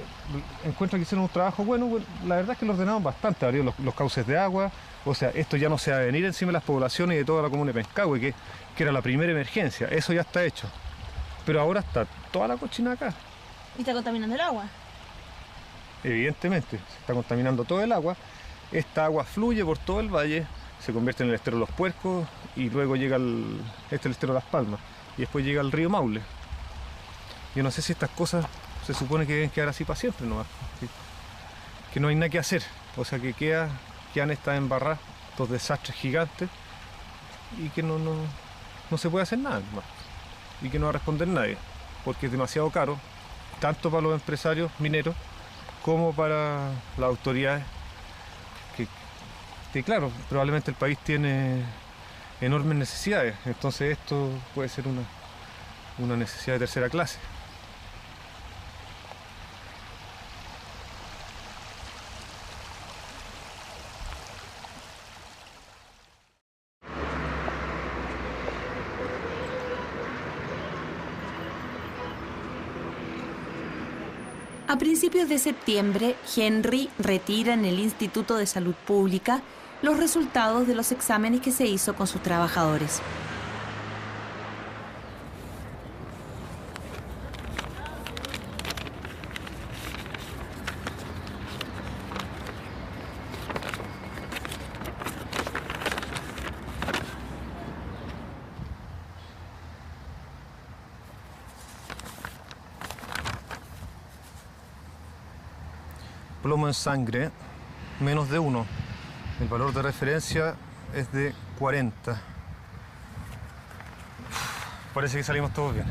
Encuentran que hicieron un trabajo bueno. La verdad es que lo ordenaron bastante. Abrieron los cauces de agua. O sea, esto ya no se va a venir encima de las poblaciones y de toda la comuna de Pencahue, que era la primera emergencia. Eso ya está hecho. Pero ahora está toda la cochina acá. ¿Y está contaminando el agua? Evidentemente, se está contaminando todo el agua. Esta agua fluye por todo el valle, se convierte en el estero de Los Puercos y luego llega el estero de Las Palmas. Y después llega el río Maule. Yo no sé si estas cosas se supone que deben quedar así para siempre nomás. Que no hay nada que hacer. O sea, que quedan estas embarradas, estos desastres gigantes, y que no se puede hacer nada más. Y que no va a responder nadie, porque es demasiado caro, tanto para los empresarios mineros como para las autoridades, que claro, probablemente el país tiene enormes necesidades, entonces esto puede ser una necesidad de tercera clase. A principios de septiembre, Henry retira en el Instituto de Salud Pública los resultados de los exámenes que se hizo con sus trabajadores. Plomo en sangre, menos de 1. El valor de referencia es de 40. Parece que salimos todos bien.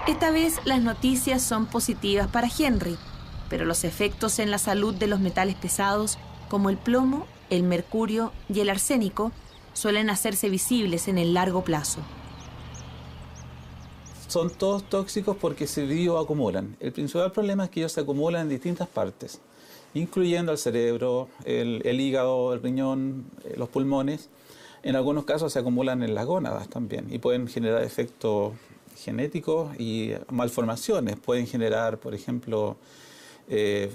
Esta vez las noticias son positivas para Henry, pero los efectos en la salud de los metales pesados, como el plomo, el mercurio y el arsénico, suelen hacerse visibles en el largo plazo. Son todos tóxicos porque se bioacumulan. El principal problema es que ellos se acumulan en distintas partes, incluyendo el cerebro, el hígado, el riñón, los pulmones. En algunos casos se acumulan en las gónadas también y pueden generar efectos genéticos y malformaciones. Pueden generar, por ejemplo,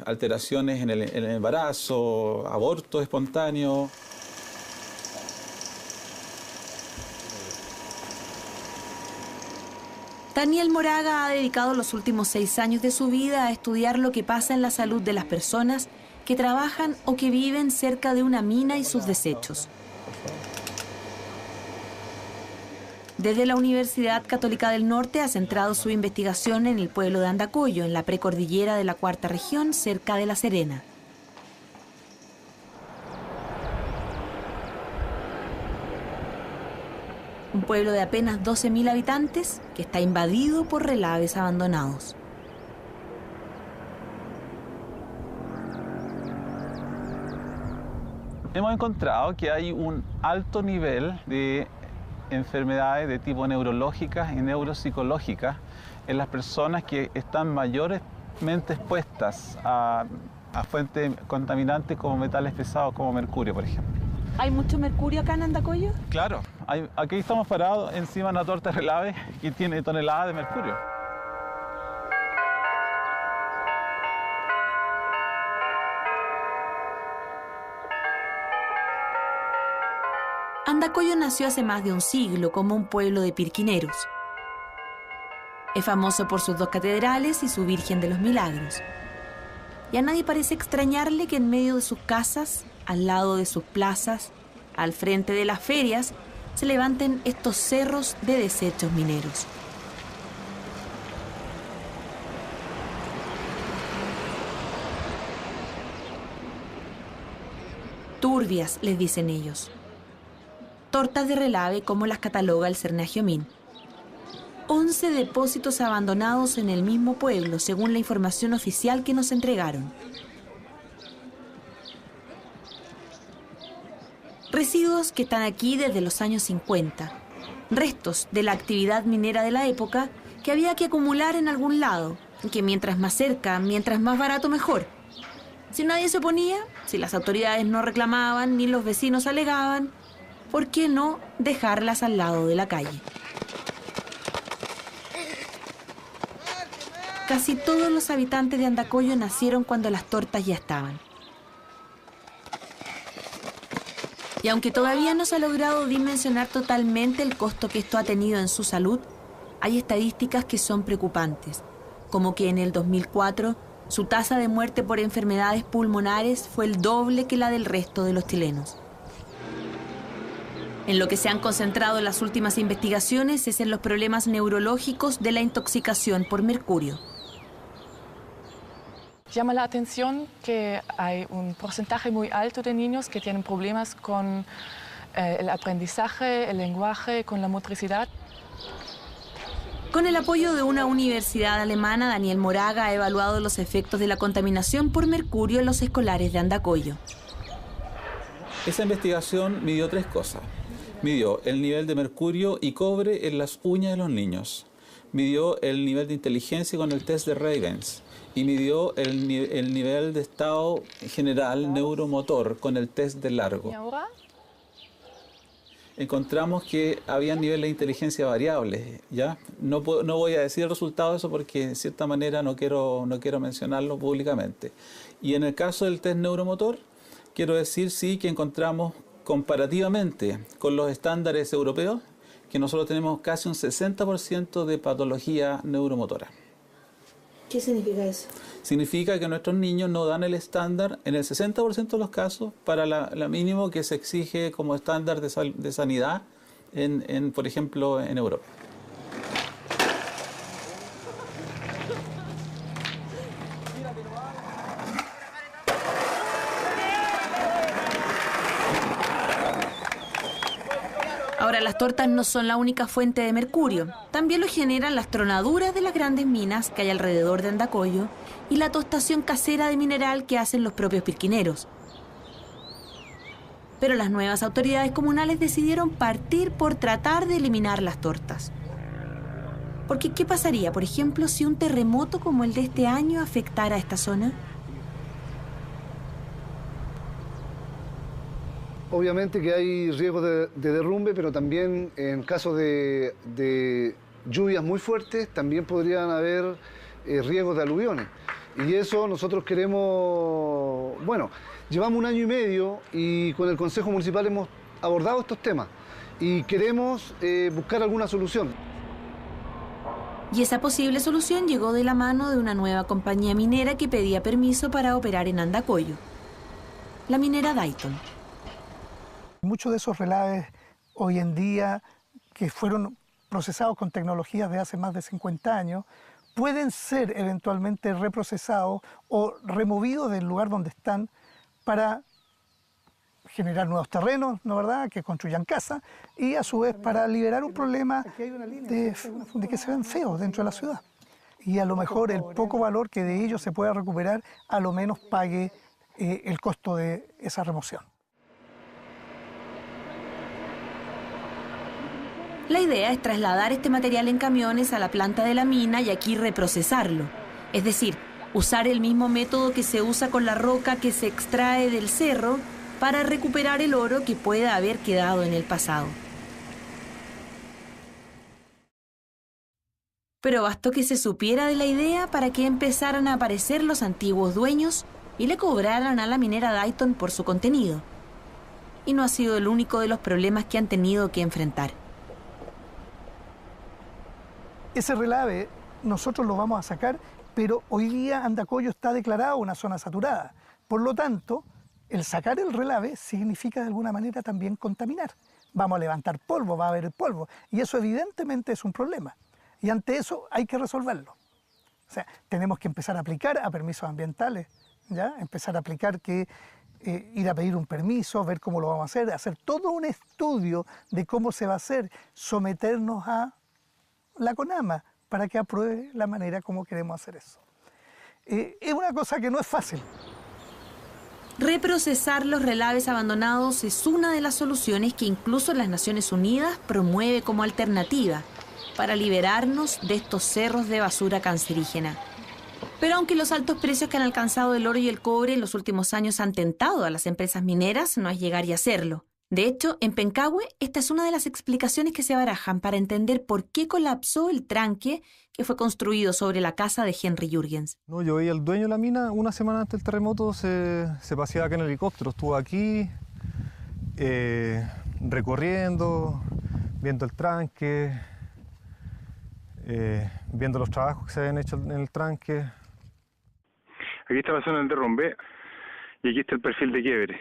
alteraciones en el embarazo, abortos espontáneos. Daniel Moraga ha dedicado los últimos 6 años de su vida a estudiar lo que pasa en la salud de las personas que trabajan o que viven cerca de una mina y sus desechos. Desde la Universidad Católica del Norte ha centrado su investigación en el pueblo de Andacollo, en la precordillera de la Cuarta Región, cerca de La Serena. Un pueblo de apenas 12.000 habitantes que está invadido por relaves abandonados. Hemos encontrado que hay un alto nivel de enfermedades de tipo neurológicas y neuropsicológicas en las personas que están mayormente expuestas a fuentes contaminantes como metales pesados, como mercurio, por ejemplo. ¿Hay mucho mercurio acá en Andacollo? Claro, aquí estamos parados encima de una torta de relave que tiene toneladas de mercurio. Andacollo nació hace más de un siglo como un pueblo de pirquineros. Es famoso por sus 2 catedrales y su Virgen de los Milagros. Y a nadie parece extrañarle que en medio de sus casas, al lado de sus plazas, al frente de las ferias, se levanten estos cerros de desechos mineros. Turbias, les dicen ellos. Tortas de relave como las cataloga el Cernagiomín. 11 depósitos abandonados en el mismo pueblo, según la información oficial que nos entregaron. Residuos que están aquí desde los años 50. Restos de la actividad minera de la época que había que acumular en algún lado, que mientras más cerca, mientras más barato, mejor. Si nadie se oponía, si las autoridades no reclamaban ni los vecinos alegaban, ¿por qué no dejarlas al lado de la calle? Casi todos los habitantes de Andacollo nacieron cuando las tortas ya estaban. Y aunque todavía no se ha logrado dimensionar totalmente el costo que esto ha tenido en su salud, hay estadísticas que son preocupantes, como que en el 2004 su tasa de muerte por enfermedades pulmonares fue el doble que la del resto de los chilenos. En lo que se han concentrado las últimas investigaciones es en los problemas neurológicos de la intoxicación por mercurio. Llama la atención que hay un porcentaje muy alto de niños que tienen problemas con el aprendizaje, el lenguaje, con la motricidad. Con el apoyo de una universidad alemana, Daniel Moraga ha evaluado los efectos de la contaminación por mercurio en los escolares de Andacollo. Esa investigación midió 3 cosas. Midió el nivel de mercurio y cobre en las uñas de los niños. Midió el nivel de inteligencia con el test de Ravens. Y midió el nivel de estado general neuromotor con el test de Largo. ¿Y ahora? Encontramos que había niveles de inteligencia variables, ¿ya? No voy a decir el resultado de eso porque de cierta manera no quiero mencionarlo públicamente. Y en el caso del test neuromotor, quiero decir sí que encontramos comparativamente con los estándares europeos que nosotros tenemos casi un 60% de patología neuromotora. ¿Qué significa eso? Significa que nuestros niños no dan el estándar en el 60% de los casos para la mínimo que se exige como estándar de sanidad, por ejemplo, en Europa. Ahora, las tortas no son la única fuente de mercurio. También lo generan las tronaduras de las grandes minas que hay alrededor de Andacollo y la tostación casera de mineral que hacen los propios pirquineros. Pero las nuevas autoridades comunales decidieron partir por tratar de eliminar las tortas. Porque, ¿qué pasaría, por ejemplo, si un terremoto como el de este año afectara a esta zona? Obviamente que hay riesgo de derrumbe, pero también en caso de lluvias muy fuertes también podrían haber riesgos de aluviones. Y eso nosotros queremos, bueno, llevamos 1 año y medio y con el Consejo Municipal hemos abordado estos temas y queremos buscar alguna solución. Y esa posible solución llegó de la mano de una nueva compañía minera que pedía permiso para operar en Andacollo, la minera Dayton. Muchos de esos relaves hoy en día que fueron procesados con tecnologías de hace más de 50 años pueden ser eventualmente reprocesados o removidos del lugar donde están para generar nuevos terrenos, ¿no verdad?, que construyan casas y a su vez para liberar un problema de que se ven feos dentro de la ciudad. Y a lo mejor el poco valor que de ellos se pueda recuperar a lo menos pague el costo de esa remoción. La idea es trasladar este material en camiones a la planta de la mina y aquí reprocesarlo. Es decir, usar el mismo método que se usa con la roca que se extrae del cerro para recuperar el oro que pueda haber quedado en el pasado. Pero bastó que se supiera de la idea para que empezaran a aparecer los antiguos dueños y le cobraran a la minera Dayton por su contenido. Y no ha sido el único de los problemas que han tenido que enfrentar. Ese relave nosotros lo vamos a sacar, pero hoy día Andacollo está declarado una zona saturada. Por lo tanto, el sacar el relave significa de alguna manera también contaminar. Vamos a levantar polvo, va a haber polvo, y eso evidentemente es un problema. Y ante eso hay que resolverlo. O sea, tenemos que empezar a aplicar a permisos ambientales, ¿ya? Empezar a aplicar que ir a pedir un permiso, ver cómo lo vamos a hacer todo un estudio de cómo se va a hacer, someternos a la CONAMA para que apruebe la manera como queremos hacer eso. Es una cosa que no es fácil. Reprocesar los relaves abandonados es una de las soluciones que incluso las Naciones Unidas promueve como alternativa para liberarnos de estos cerros de basura cancerígena. Pero aunque los altos precios que han alcanzado el oro y el cobre en los últimos años han tentado a las empresas mineras, no es llegar y hacerlo. De hecho, en Pencahue, esta es una de las explicaciones que se barajan para entender por qué colapsó el tranque que fue construido sobre la casa de Henry Jürgens. No, yo veía al dueño de la mina una semana antes del terremoto, se paseaba acá en helicóptero, estuvo aquí recorriendo, viendo el tranque, viendo los trabajos que se habían hecho en el tranque. Aquí está la zona del derrumbe y aquí está el perfil de quiebre.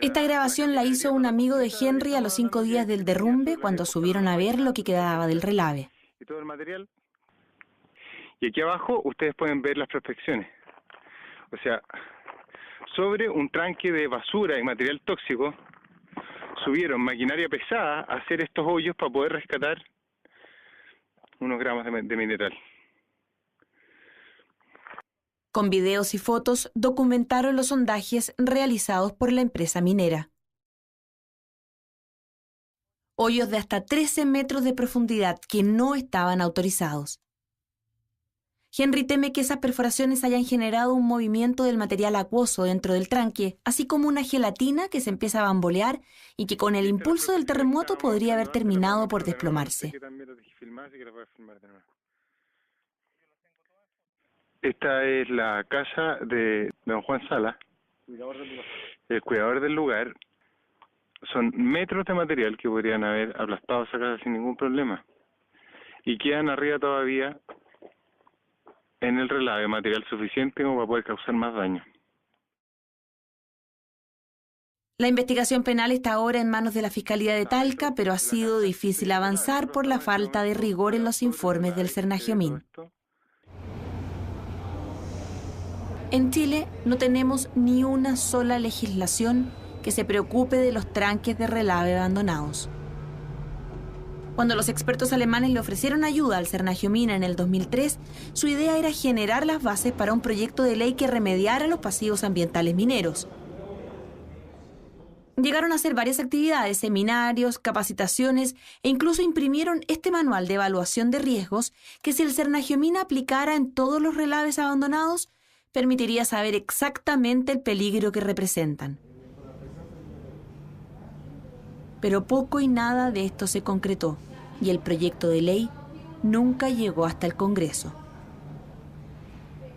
Esta grabación la hizo un amigo de Henry a los 5 días del derrumbe cuando subieron a ver lo que quedaba del relave. Y todo el material. Y aquí abajo ustedes pueden ver las prospecciones. O sea, sobre un tranque de basura y material tóxico, subieron maquinaria pesada a hacer estos hoyos para poder rescatar unos gramos de mineral. Con videos y fotos documentaron los sondajes realizados por la empresa minera. Hoyos de hasta 13 metros de profundidad que no estaban autorizados. Henry teme que esas perforaciones hayan generado un movimiento del material acuoso dentro del tranque, así como una gelatina que se empieza a bambolear y que con el impulso del terremoto podría haber terminado por desplomarse. Esta es la casa de don Juan Sala, el cuidador del lugar. Son metros de material que podrían haber aplastado esa casa sin ningún problema. Y quedan arriba todavía en el relave material suficiente como para poder causar más daño. La investigación penal está ahora en manos de la Fiscalía de Talca, pero ha sido difícil avanzar por la falta de rigor en los informes del Cernagiomín. En Chile no tenemos ni una sola legislación que se preocupe de los tranques de relave abandonados. Cuando los expertos alemanes le ofrecieron ayuda al Cernagiomín en el 2003, su idea era generar las bases para un proyecto de ley que remediara los pasivos ambientales mineros. Llegaron a hacer varias actividades, seminarios, capacitaciones e incluso imprimieron este manual de evaluación de riesgos que, si el Cernagiomín aplicara en todos los relaves abandonados, permitiría saber exactamente el peligro que representan. Pero poco y nada de esto se concretó, y el proyecto de ley nunca llegó hasta el Congreso.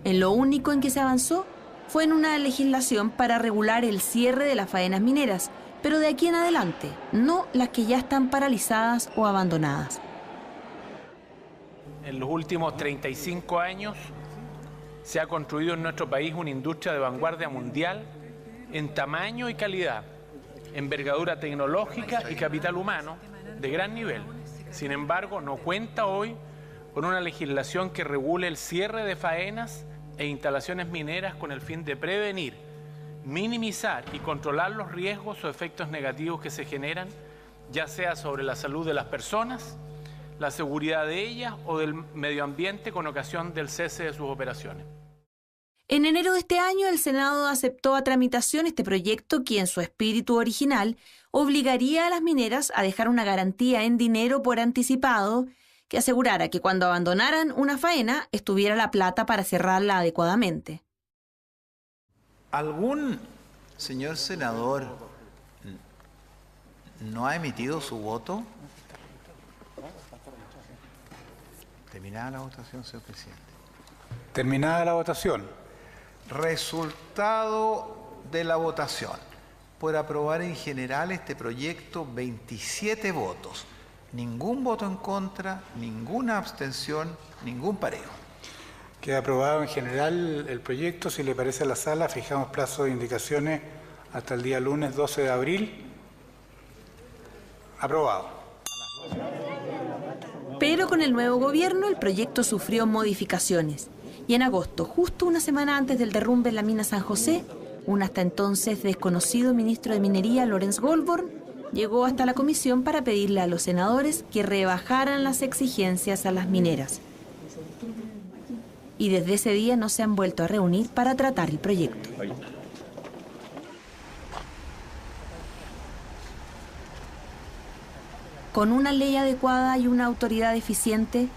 En lo único en que se avanzó fue en una legislación para regular el cierre de las faenas mineras, pero de aquí en adelante, no las que ya están paralizadas o abandonadas. En los últimos 35 años se ha construido en nuestro país una industria de vanguardia mundial en tamaño y calidad, envergadura tecnológica y capital humano de gran nivel. Sin embargo, no cuenta hoy con una legislación que regule el cierre de faenas e instalaciones mineras con el fin de prevenir, minimizar y controlar los riesgos o efectos negativos que se generan, ya sea sobre la salud de las personas, la seguridad de ellas o del medio ambiente con ocasión del cese de sus operaciones. En enero de este año, el Senado aceptó a tramitación este proyecto que, en su espíritu original, obligaría a las mineras a dejar una garantía en dinero por anticipado que asegurara que cuando abandonaran una faena estuviera la plata para cerrarla adecuadamente. ¿Algún señor senador no ha emitido su voto? Terminada la votación, señor presidente. Terminada la votación. Resultado de la votación. Por aprobar en general este proyecto, 27 votos. Ningún voto en contra, ninguna abstención, ningún parejo. Queda aprobado en general el proyecto. Si le parece a la sala, fijamos plazo de indicaciones hasta el día lunes 12 de abril. Aprobado. Pero con el nuevo gobierno el proyecto sufrió modificaciones. Y en agosto, justo una semana antes del derrumbe en la mina San José, un hasta entonces desconocido ministro de Minería, Lorenz Goldborn, llegó hasta la comisión para pedirle a los senadores que rebajaran las exigencias a las mineras. Y desde ese día no se han vuelto a reunir para tratar el proyecto. Con una ley adecuada y una autoridad eficiente,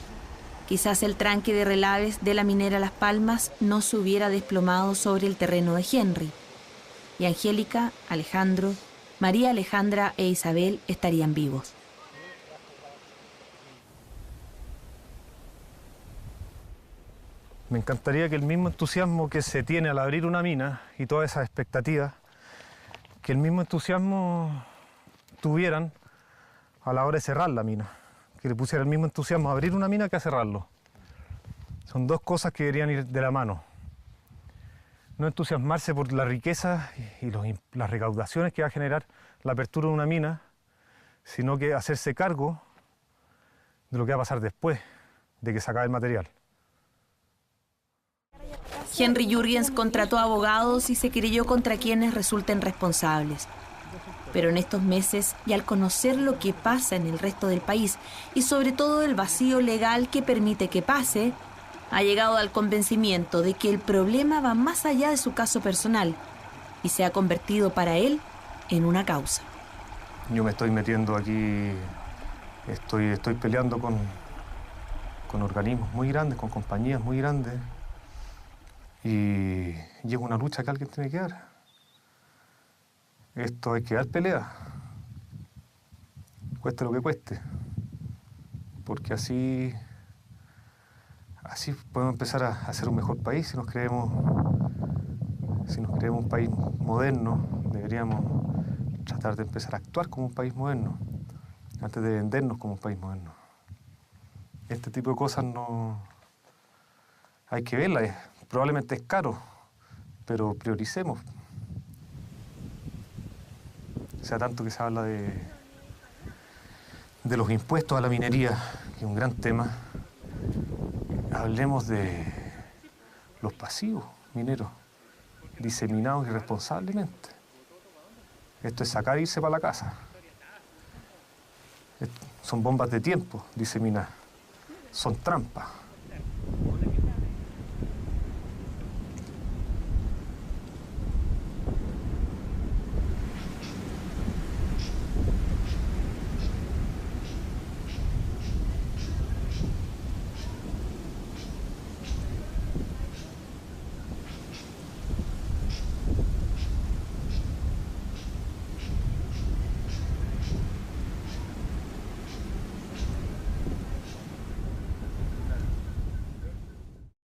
quizás el tranque de relaves de la minera Las Palmas no se hubiera desplomado sobre el terreno de Henry. Y Angélica, Alejandro María Alejandra e Isabel estarían vivos. Me encantaría que el mismo entusiasmo que se tiene al abrir una mina y todas esas expectativas, que el mismo entusiasmo tuvieran a la hora de cerrar la mina, que le pusiera el mismo entusiasmo a abrir una mina que a cerrarlo. Son dos cosas que deberían ir de la mano. No entusiasmarse por la riqueza y las recaudaciones que va a generar la apertura de una mina, sino que hacerse cargo de lo que va a pasar después de que se acabe el material. Henry Jurgens contrató abogados y se querelló contra quienes resulten responsables. Pero en estos meses, y al conocer lo que pasa en el resto del país, y sobre todo el vacío legal que permite que pase, ha llegado al convencimiento de que el problema va más allá de su caso personal y se ha convertido para él en una causa. Yo me estoy metiendo aquí, estoy peleando con organismos muy grandes, con compañías muy grandes, y llega una lucha que alguien tiene que dar. Esto hay que dar pelea, cueste lo que cueste, porque así podemos empezar a hacer un mejor país. Si nos creemos un país moderno, deberíamos tratar de empezar a actuar como un país moderno, antes de vendernos como un país moderno. Este tipo de cosas no hay que verlas. Probablemente es caro, pero prioricemos. O sea, tanto que se habla de los impuestos a la minería, que es un gran tema. Hablemos de los pasivos mineros, diseminados irresponsablemente. Esto es sacar e irse para la casa. Son bombas de tiempo diseminadas. Son trampas.